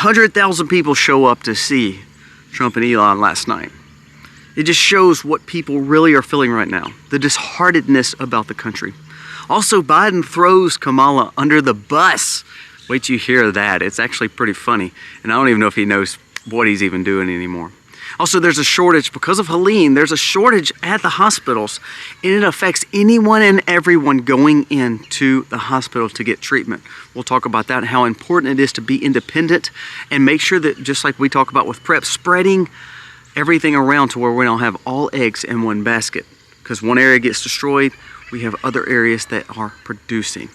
100,000 people show up to see Trump and Elon last night. It just shows what people really are feeling right now, the disheartedness about the country. Also, Biden throws Kamala under the bus. Wait till you hear that. It's actually pretty funny. And I don't even know if he knows what he's even doing anymore. Also, there's a shortage because of Helene. There's a shortage at the hospitals, and it affects anyone and everyone going into the hospital to get treatment. We'll talk about that and how important it is to be independent and make sure that, just like we talk about with PrEP, spreading everything around to where we don't have all eggs in one basket. Because one area gets destroyed, we have other areas that are producing.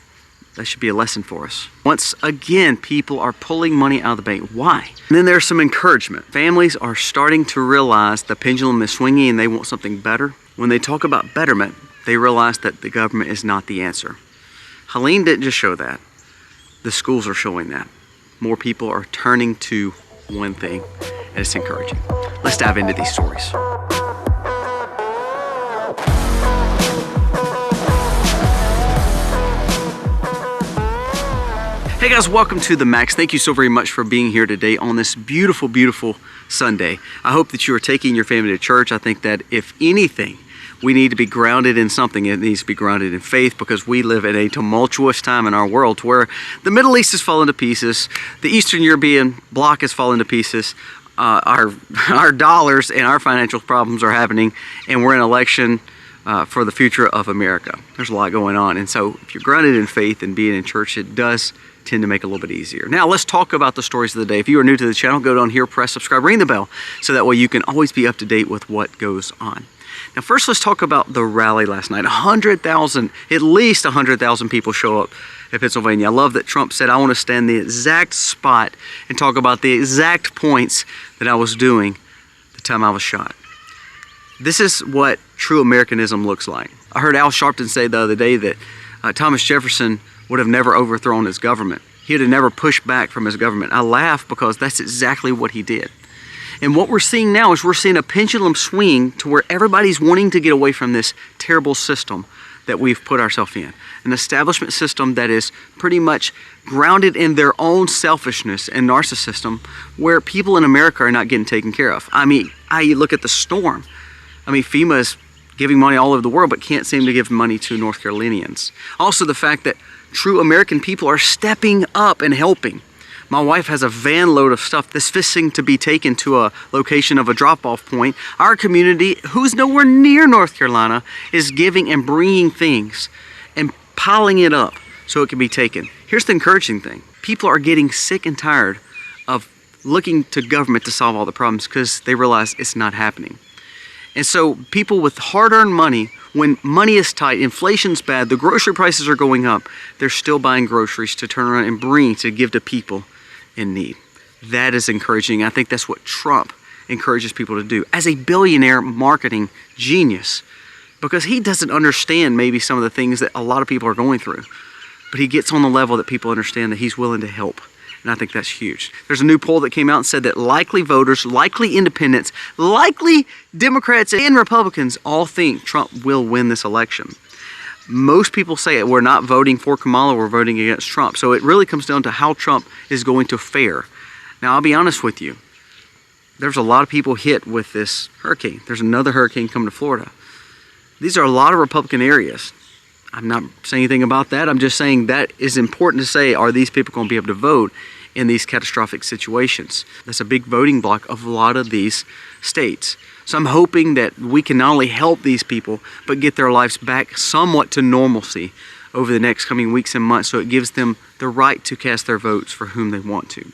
That should be a lesson for us. Once again, people are pulling money out of the bank. Why? And then there's some encouragement. Families are starting to realize the pendulum is swinging and they want something better. When they talk about betterment, they realize that the government is not the answer. Helene didn't just show that. The schools are showing that. More people are turning to one thing, and it's encouraging. Let's dive into these stories. Hey guys, welcome to the Max. Thank you so very much for being here today on this beautiful, beautiful Sunday. I hope that you are taking your family to church. I think that if anything, we need to be grounded in something. It needs to be grounded in faith because we live in a tumultuous time in our world where the Middle East is falling to pieces, the Eastern European bloc is falling to pieces, our dollars and our financial problems are happening, and we're in election for the future of America. There's a lot going on, and so if you're grounded in faith and being in church, it does tend to make it a little bit easier. Now let's talk about the stories of the day. If you are new to the channel, go down here, press subscribe, ring the bell, so that way you can always be up to date with what goes on. Now first, let's talk about the rally last night. 100,000, at least 100,000 people show up in Pennsylvania. I love that Trump said, I want to stand the exact spot and talk about the exact points that I was doing the time I was shot. This is what true Americanism looks like. I heard Al Sharpton say the other day that Thomas Jefferson would have never overthrown his government. He would have never pushed back from his government. I laugh because that's exactly what he did. And what we're seeing now is we're seeing a pendulum swing to where everybody's wanting to get away from this terrible system that we've put ourselves in. An establishment system that is pretty much grounded in their own selfishness and narcissism, where people in America are not getting taken care of. I mean, you look at the storm. I mean, FEMA is giving money all over the world, but can't seem to give money to North Carolinians. Also, the fact that true American people are stepping up and helping. My wife has a van load of stuff that's fixing to be taken to a location of a drop-off point. Our community, who's nowhere near North Carolina, is giving and bringing things and piling it up so it can be taken. Here's the encouraging thing. People are getting sick and tired of looking to government to solve all the problems because they realize it's not happening. And so people with hard-earned money, when money is tight, inflation's bad, the grocery prices are going up, they're still buying groceries to turn around and bring to give to people in need. That is encouraging. I think that's what Trump encourages people to do as a billionaire marketing genius, because he doesn't understand maybe some of the things that a lot of people are going through, but he gets on the level that people understand that he's willing to help. And I think that's huge. There's a new poll that came out and said that likely voters, likely independents, likely Democrats and Republicans all think Trump will win this election. Most people say it. We're not voting for Kamala, we're voting against Trump. So it really comes down to how Trump is going to fare. Now, I'll be honest with you. There's a lot of people hit with this hurricane. There's another hurricane coming to Florida. These are a lot of Republican areas. I'm not saying anything about that. I'm just saying that is important to say, are these people going to be able to vote in these catastrophic situations? That's a big voting block of a lot of these states. So I'm hoping that we can not only help these people, but get their lives back somewhat to normalcy over the next coming weeks and months, so it gives them the right to cast their votes for whom they want to.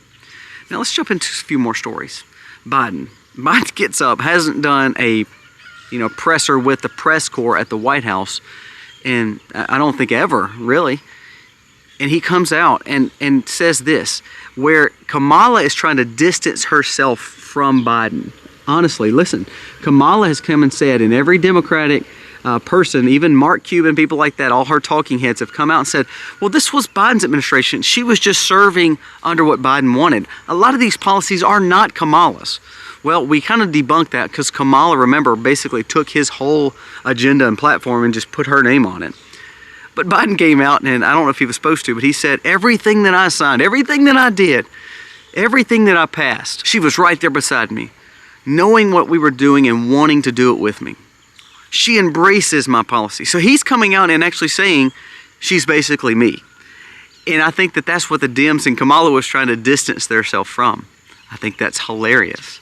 Now let's jump into a few more stories. Biden gets up, hasn't done a presser with the press corps at the White House, and I don't think ever, really. And he comes out and says this, where Kamala is trying to distance herself from Biden. Honestly, listen, Kamala has come and said, and every Democratic person, even Mark Cuban, people like that, all her talking heads have come out and said, well, this was Biden's administration. She was just serving under what Biden wanted. A lot of these policies are not Kamala's. Well, we kind of debunked that because Kamala, remember, basically took his whole agenda and platform and just put her name on it. But Biden came out, and I don't know if he was supposed to, but he said, everything that I signed, everything that I did, Everything that I passed, she was right there beside me, knowing what we were doing and wanting to do it with me. She embraces my policy. So he's coming out and actually saying she's basically me. And I think that that's what the Dems and Kamala was trying to distance themselves from. I think that's hilarious.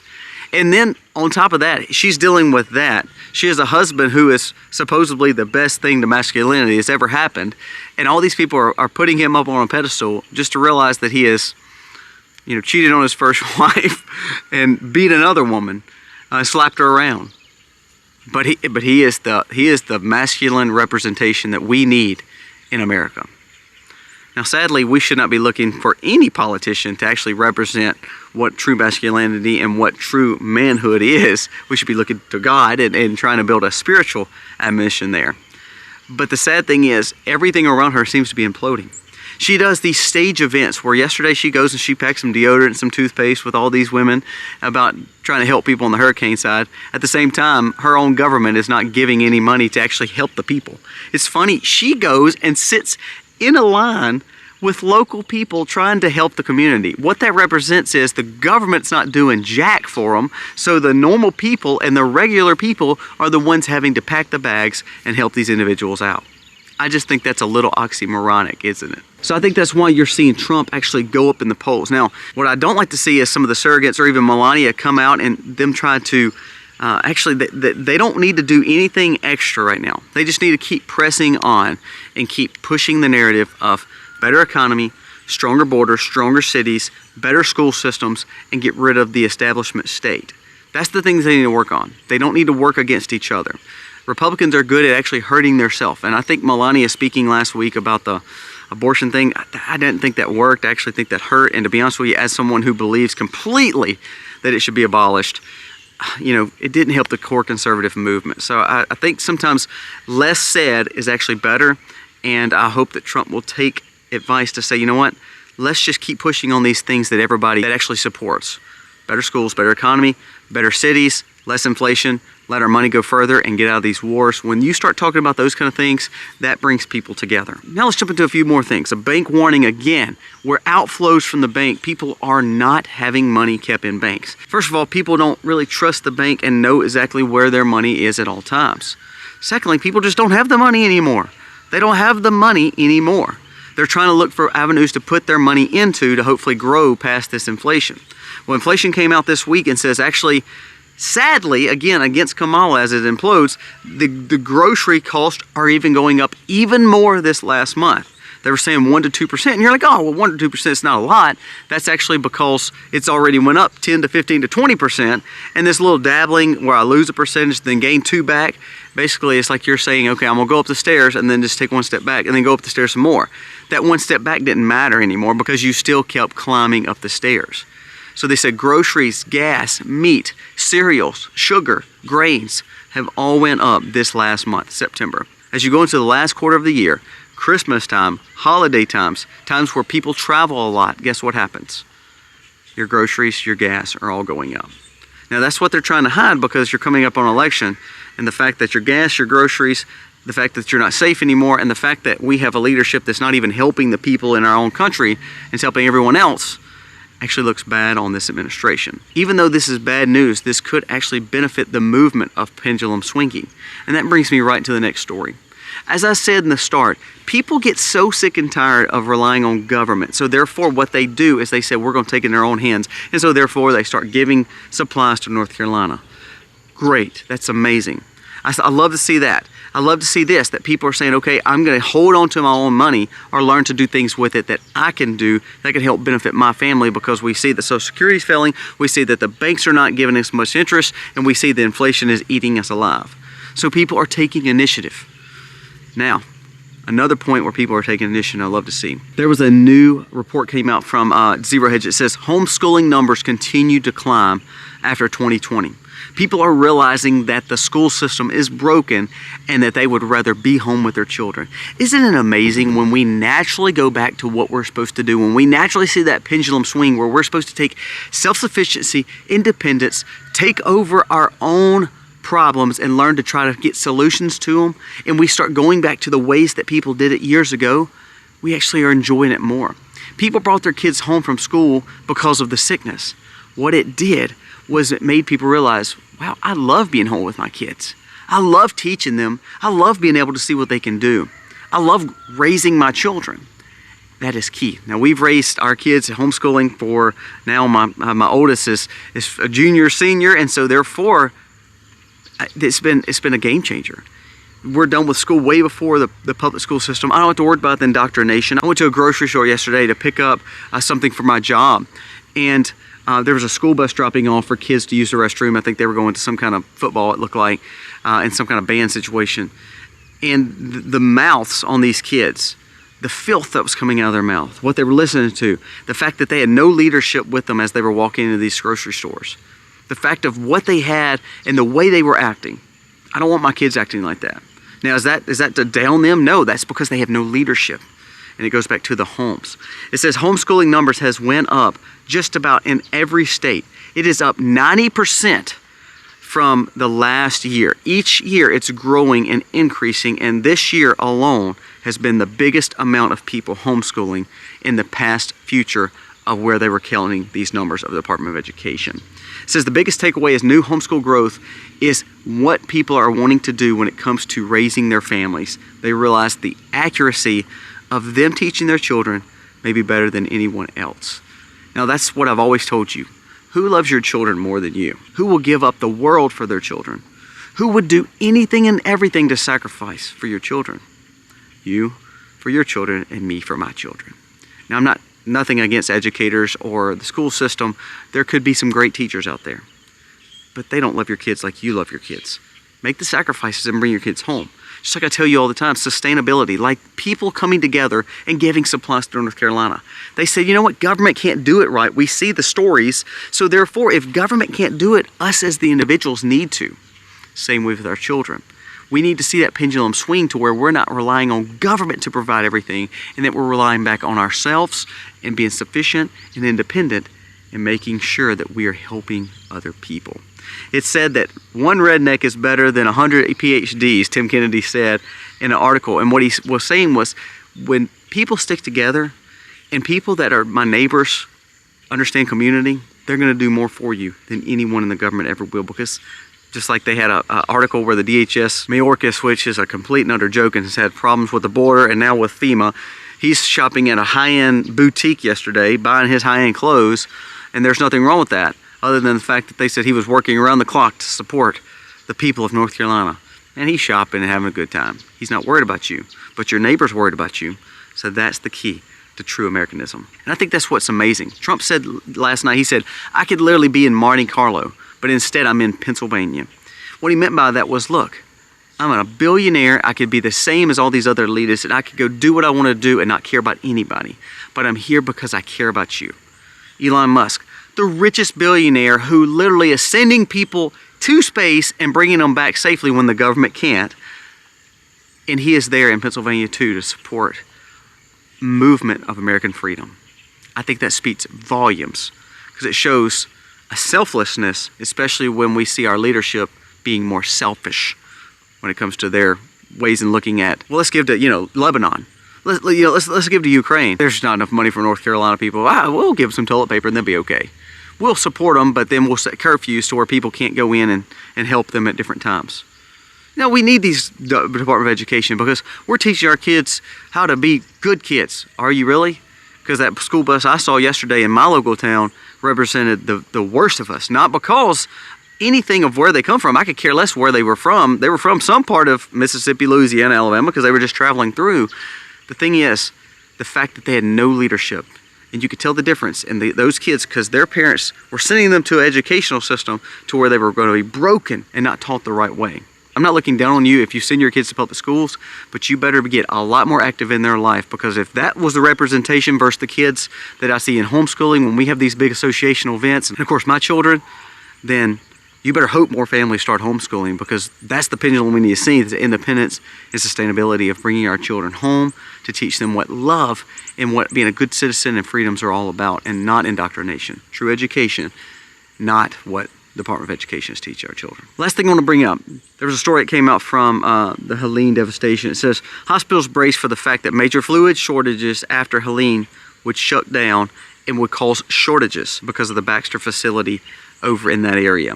And then on top of that, she's dealing with that. She has a husband who is supposedly the best thing to masculinity has ever happened. And all these people are putting him up on a pedestal just to realize that he is, cheated on his first wife and beat another woman, slapped her around. But he is the masculine representation that we need in America. Now, sadly, we should not be looking for any politician to actually represent what true masculinity and what true manhood is. We should be looking to God and trying to build a spiritual admission there. But the sad thing is, everything around her seems to be imploding. She does these stage events where yesterday she goes and she packs some deodorant and some toothpaste with all these women about trying to help people on the hurricane side. At the same time, her own government is not giving any money to actually help the people. It's funny, she goes and sits in a line with local people trying to help the community. What that represents is the government's not doing jack for them, so the normal people and the regular people are the ones having to pack the bags and help these individuals out. I just think that's a little oxymoronic, isn't it? So I think that's why you're seeing Trump actually go up in the polls. Now, what I don't like to see is some of the surrogates or even Melania come out and them try to they don't need to do anything extra right now. They just need to keep pressing on and keep pushing the narrative of better economy, stronger borders, stronger cities, better school systems, and get rid of the establishment state. That's the things they need to work on. They don't need to work against each other. Republicans are good at actually hurting themselves. And I think Melania speaking last week about the abortion thing, I didn't think that worked. I actually think that hurt. And to be honest with you, as someone who believes completely that it should be abolished, it didn't help the core conservative movement. So I think sometimes less said is actually better. And I hope that Trump will take advice to say, you know what, let's just keep pushing on these things that everybody that actually supports. Better schools, better economy, better cities, less inflation, let our money go further and get out of these wars. When you start talking about those kind of things, that brings people together. Now let's jump into a few more things. A bank warning again, where outflows from the bank, people are not having money kept in banks. First of all, people don't really trust the bank and know exactly where their money is at all times. Secondly, people just don't have the money anymore. They don't have the money anymore. They're trying to look for avenues to put their money into to hopefully grow past this inflation. Well, inflation came out this week and says actually, sadly, again, against Kamala as it implodes, the grocery costs are even going up even more this last month. They were saying 1 to 2%, and you're like, oh, well, 1 to 2% is not a lot. That's actually because it's already went up 10 to 15 to 20%, and this little dabbling where I lose a percentage, then gain 2 back, basically it's like you're saying, okay, I'm gonna go up the stairs and then just take 1 step back and then go up the stairs some more. That 1 step back didn't matter anymore because you still kept climbing up the stairs. So they said groceries, gas, meat, cereals, sugar, grains have all went up this last month, September. As you go into the last quarter of the year, Christmas time, holiday times, times where people travel a lot, guess what happens? Your groceries, your gas are all going up. Now that's what they're trying to hide because you're coming up on election, and the fact that your gas, your groceries, the fact that you're not safe anymore, and the fact that we have a leadership that's not even helping the people in our own country, it's helping everyone else, actually looks bad on this administration. Even though this is bad news, this could actually benefit the movement of pendulum swinging. And that brings me right to the next story. As I said in the start, people get so sick and tired of relying on government. So therefore what they do is they say, we're going to take it in their own hands. And so therefore they start giving supplies to North Carolina. Great, that's amazing. I love to see that. I love to see this, that people are saying, okay, I'm going to hold on to my own money or learn to do things with it that I can do that can help benefit my family, because we see that Social Security is failing, we see that the banks are not giving us much interest, and we see that inflation is eating us alive. So people are taking initiative. Now, another point where people are taking initiative I love to see. There was a new report came out from Zero Hedge. It says homeschooling numbers continue to climb after 2020. People are realizing that the school system is broken and that they would rather be home with their children. Isn't it amazing when we naturally go back to what we're supposed to do, when we naturally see that pendulum swing where we're supposed to take self-sufficiency, independence, take over our own problems and learn to try to get solutions to them, and we start going back to the ways that people did it years ago, we actually are enjoying it more. People brought their kids home from school because of the sickness. What it did was it made people realize, wow, I love being home with my kids. I love teaching them. I love being able to see what they can do. I love raising my children. That is key. Now, we've raised our kids homeschooling for now. My oldest is a junior, senior, and so therefore, it's been a game changer. We're done with school way before the public school system. I don't have to worry about the indoctrination. I went to a grocery store yesterday to pick up something for my job, and there was a school bus dropping off for kids to use the restroom. I think they were going to some kind of football, it looked like, in some kind of band situation. And the mouths on these kids, the filth that was coming out of their mouth, what they were listening to, the fact that they had no leadership with them as they were walking into these grocery stores, the fact of what they had and the way they were acting. I don't want my kids acting like that. Now, is that to down them? No, that's because they have no leadership. And it goes back to the homes. It says homeschooling numbers has went up just about in every state. It is up 90% from the last year. Each year it's growing and increasing, and this year alone has been the biggest amount of people homeschooling in the past future of where they were counting these numbers of the Department of Education. It says the biggest takeaway is new homeschool growth is what people are wanting to do when it comes to raising their families. They realize the accuracy of them teaching their children may be better than anyone else. Now, that's what I've always told you. Who loves your children more than you? Who will give up the world for their children? Who would do anything and everything to sacrifice for your children? You for your children and me for my children. Now, I'm nothing against educators or the school system. There could be some great teachers out there, but they don't love your kids like you love your kids. Make the sacrifices and bring your kids home. Just like I tell you all the time, sustainability, like people coming together and giving supplies to North Carolina. They said, you know what, government can't do it right. We see the stories, so therefore, if government can't do it, us as the individuals need to. Same way with our children. We need to see that pendulum swing to where we're not relying on government to provide everything, and that we're relying back on ourselves and being sufficient and independent and making sure that we are helping other people. It said that one redneck is better than 100 PhDs, Tim Kennedy said in an article. And what he was saying was, when people stick together and people that are my neighbors understand community, they're going to do more for you than anyone in the government ever will. Because just like they had an article where the DHS Mayorkas, which is a complete and utter joke and has had problems with the border and now with FEMA, he's shopping at a high-end boutique yesterday, buying his high-end clothes, and there's nothing wrong with that, other than the fact that they said he was working around the clock to support the people of North Carolina. And he's shopping and having a good time. He's not worried about you, but your neighbor's worried about you. So that's the key to true Americanism. And I think that's what's amazing. Trump said last night, he said, I could literally be in Monte Carlo, but instead I'm in Pennsylvania. What he meant by that was, look, I'm a billionaire. I could be the same as all these other elitists, and I could go do what I want to do and not care about anybody. But I'm here because I care about you. Elon Musk, the richest billionaire who literally is sending people to space and bringing them back safely when the government can't. And he is there in Pennsylvania too to support movement of American freedom. I think that speaks volumes because it shows a selflessness, especially when we see our leadership being more selfish when it comes to their ways in looking at, well, let's give to, Lebanon. Let's give to Ukraine. There's not enough money for North Carolina people. We'll give them some toilet paper and they'll be okay. We'll support them, but then we'll set curfews to where people can't go in and help them at different times. We need these Department of Education because we're teaching our kids how to be good kids. Are you really? Because that school bus I saw yesterday in my local town represented the worst of us. Not because anything of where they come from. I could care less where they were from. They were from some part of Mississippi, Louisiana, Alabama, because they were just traveling through. The thing is, the fact that they had no leadership, and you could tell the difference in those kids because their parents were sending them to an educational system to where they were going to be broken and not taught the right way. I'm not looking down on you if you send your kids to public schools, but you better get a lot more active in their life, because if that was the representation versus the kids that I see in homeschooling when we have these big associational events, and of course my children, then you better hope more families start homeschooling, because that's the pendulum we need to see, the independence and sustainability of bringing our children home to teach them what love and what being a good citizen and freedoms are all about, and not indoctrination. True education, not what the Department of Education is teaching our children. Last thing I want to bring up, there was a story that came out from the Helene devastation. It says, hospitals brace for the fact that major fluid shortages after Helene would shut down and would cause shortages because of the Baxter facility over in that area.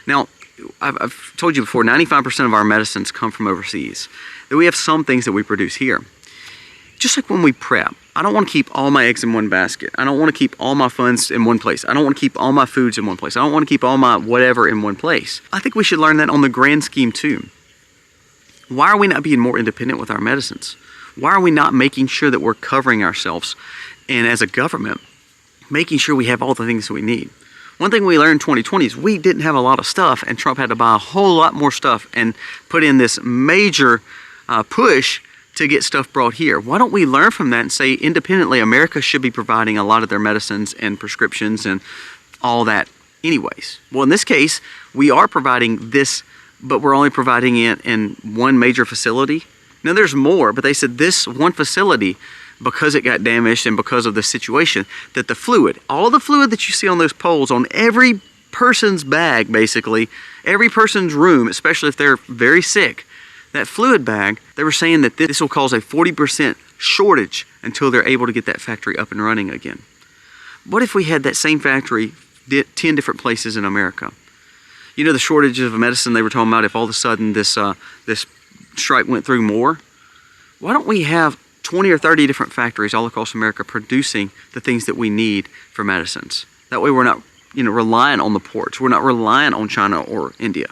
Now, I've told you before, 95% of our medicines come from overseas. Then we have some things that we produce here. Just like when we prep, I don't want to keep all my eggs in one basket. I don't want to keep all my funds in one place. I don't want to keep all my foods in one place. I don't want to keep all my whatever in one place. I think we should learn that on the grand scheme too. Why are we not being more independent with our medicines? Why are we not making sure that we're covering ourselves, and as a government, making sure we have all the things that we need? One thing we learned in 2020 is we didn't have a lot of stuff, and Trump had to buy a whole lot more stuff and put in this major push to get stuff brought here. Why don't we learn from that and say independently America should be providing a lot of their medicines and prescriptions and all that anyways? Well, in this case, we are providing this, but we're only providing it in one major facility. Now there's more, but they said this one facility, because it got damaged and because of the situation, that the fluid, all the fluid that you see on those poles on every person's bag, basically, every person's room, especially if they're very sick, that fluid bag, they were saying that this will cause a 40% shortage until they're able to get that factory up and running again. What if we had that same factory 10 different places in America? You know, the shortage of medicine they were talking about, if all of a sudden this strike went through more, why don't we have 20 or 30 different factories all across America producing the things that we need for medicines? That way we're not, relying on the ports. We're not relying on China or India.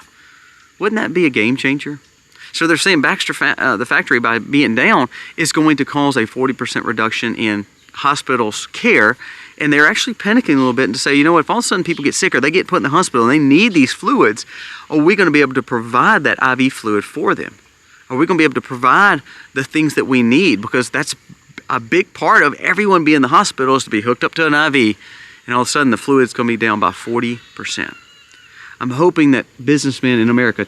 Wouldn't that be a game changer? So they're saying Baxter, the factory, by being down, is going to cause a 40% reduction in hospitals' care, and they're actually panicking a little bit and to say, you know what, if all of a sudden people get sick or they get put in the hospital and they need these fluids, are we going to be able to provide that IV fluid for them? Are we going to be able to provide the things that we need? Because that's a big part of everyone being in the hospital is to be hooked up to an IV, and all of a sudden the fluid's going to be down by 40%. I'm hoping that businessmen in America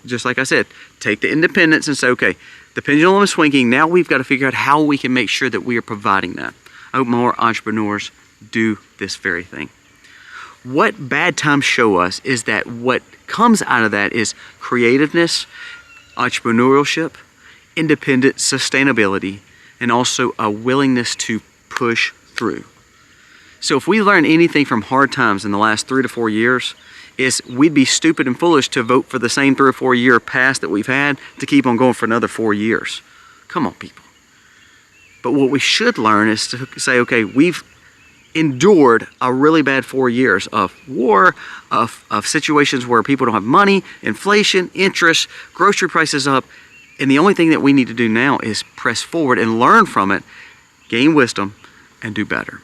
just like I said, take the independence and say, okay, the pendulum is swinging. Now we've got to figure out how we can make sure that we are providing that. I hope more entrepreneurs do this very thing. What bad times show us is that what comes out of that is creativeness, entrepreneurship, independent sustainability, and also a willingness to push through. So if we learn anything from hard times in the last 3 to 4 years, is we'd be stupid and foolish to vote for the same 3 or 4 year pass that we've had to keep on going for another 4 years. Come on, people. But what we should learn is to say, okay, we've endured a really bad 4 years of war, of situations where people don't have money, inflation, interest, grocery prices up, and the only thing that we need to do now is press forward and learn from it, gain wisdom, and do better.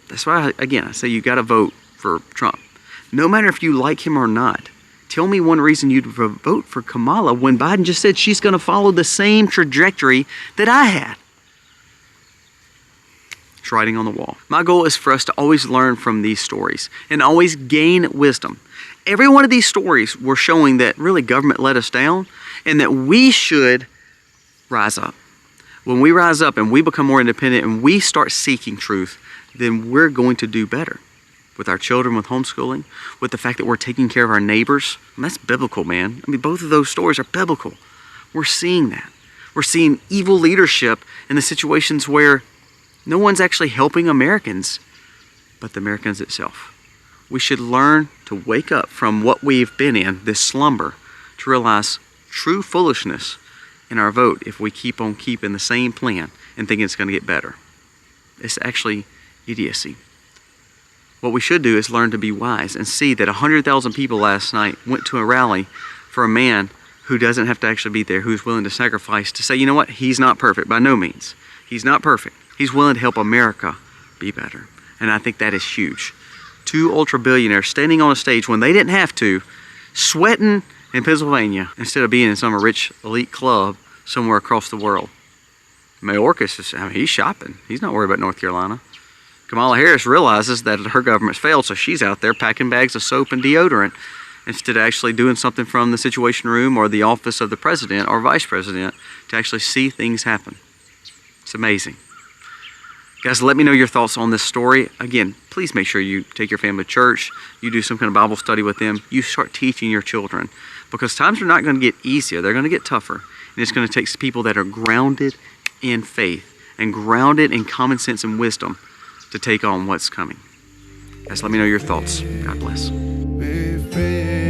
That's why, again, I say you got to vote for Trump. No matter if you like him or not. Tell me one reason you'd vote for Kamala when Biden just said she's going to follow the same trajectory that I had. It's writing on the wall. My goal is for us to always learn from these stories and always gain wisdom. Every one of these stories were showing that really government let us down and that we should rise up. When we rise up and we become more independent and we start seeking truth, then we're going to do better. With our children, with homeschooling, with the fact that we're taking care of our neighbors. And that's biblical, man. I mean, both of those stories are biblical. We're seeing that. We're seeing evil leadership in the situations where no one's actually helping Americans, but the Americans itself. We should learn to wake up from what we've been in, this slumber, to realize true foolishness in our vote if we keep on keeping the same plan and thinking it's going to get better. It's actually idiocy. What we should do is learn to be wise and see that 100,000 people last night went to a rally for a man who doesn't have to actually be there, who's willing to sacrifice to say, you know what, he's not perfect, by no means. He's not perfect. He's willing to help America be better. And I think that is huge. 2 ultra-billionaires standing on a stage when they didn't have to, sweating in Pennsylvania instead of being in some rich elite club somewhere across the world. Mayorkas, he's shopping. He's not worried about North Carolina. Kamala Harris realizes that her government's failed, so she's out there packing bags of soap and deodorant instead of actually doing something from the Situation Room or the office of the president or vice president to actually see things happen. It's amazing. Guys, let me know your thoughts on this story. Again, please make sure you take your family to church, you do some kind of Bible study with them, you start teaching your children, because times are not going to get easier, they're going to get tougher, and it's going to take people that are grounded in faith and grounded in common sense and wisdom to take on what's coming? Guys, let me know your thoughts. God bless. Be free.